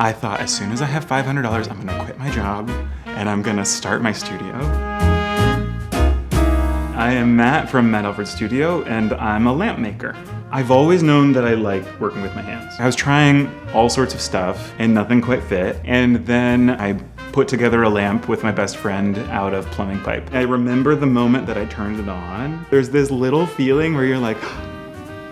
I thought as soon as I have $500, I'm gonna quit my job and I'm gonna start my studio. I am Matt from Matt Alford Studio, and I'm a lamp maker. I've always known that I like working with my hands. I was trying all sorts of stuff and nothing quite fit, and then I put together a lamp with my best friend out of plumbing pipe. I remember the moment that I turned it on. There's this little feeling where you're like,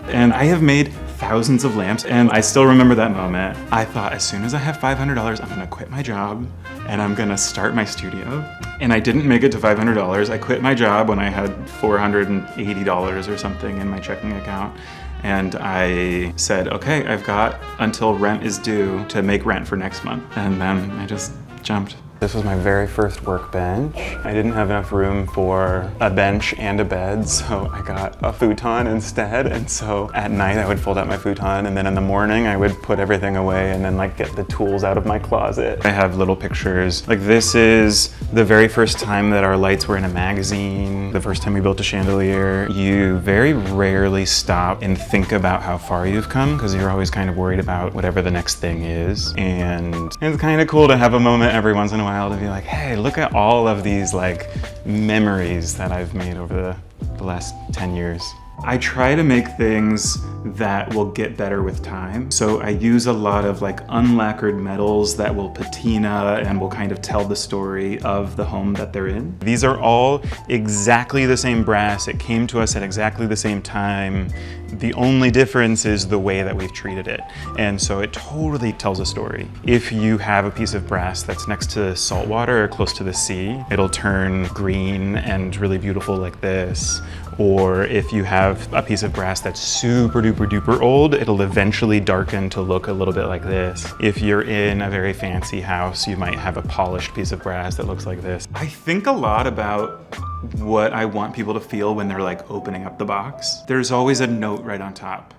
and I have made thousands of lamps, and I still remember that moment. I thought as soon as I have $500, I'm gonna quit my job and I'm gonna start my studio. And I didn't make it to $500. I quit my job when I had $480 or something in my checking account. And I said, okay, I've got until rent is due to make rent for next month. And then I just jumped. This was my very first workbench. I didn't have enough room for a bench and a bed, so I got a futon instead. And so at night I would fold out my futon, and then in the morning I would put everything away and then like get the tools out of my closet. I have little pictures. Like this is the very first time that our lights were in a magazine, the first time we built a chandelier. You very rarely stop and think about how far you've come because you're always kind of worried about whatever the next thing is. And it's kind of cool to have a moment every once in a while to be like, hey, look at all of these like memories that I've made over the last 10 years. I try to make things that will get better with time. So I use a lot of like unlacquered metals that will patina and will kind of tell the story of the home that they're in. These are all exactly the same brass. It came to us at exactly the same time. The only difference is the way that we've treated it. And so it totally tells a story. If you have a piece of brass that's next to salt water or close to the sea, it'll turn green and really beautiful like this. Or if you have a piece of brass that's super duper duper old, it'll eventually darken to look a little bit like this. If you're in a very fancy house, you might have a polished piece of brass that looks like this. I think a lot about what I want people to feel when they're like opening up the box. There's always a note right on top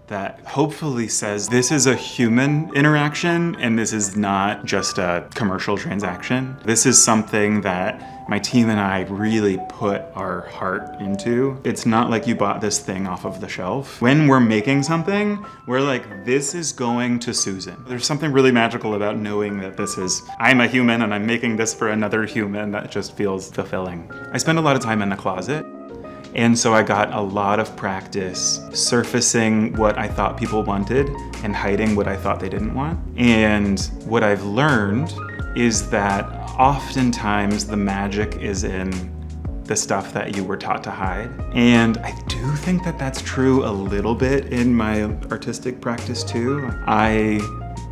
that hopefully says this is a human interaction and this is not just a commercial transaction. This is something that my team and I really put our heart into. It's not like you bought this thing off of the shelf. When we're making something, we're like, this is going to Susan. There's something really magical about knowing that this is, I'm a human and I'm making this for another human. That just feels fulfilling. I spend a lot of time in the closet. And so I got a lot of practice surfacing what I thought people wanted and hiding what I thought they didn't want. And what I've learned is that oftentimes the magic is in the stuff that you were taught to hide. And I do think that that's true a little bit in my artistic practice too. I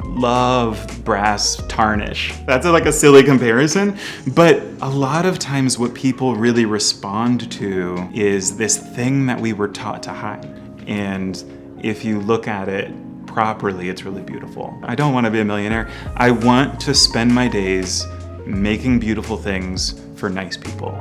love brass tarnish. That's like a silly comparison, but a lot of times what people really respond to is this thing that we were taught to hide. And if you look at it properly, it's really beautiful. I don't want to be a millionaire. I want to spend my days making beautiful things for nice people.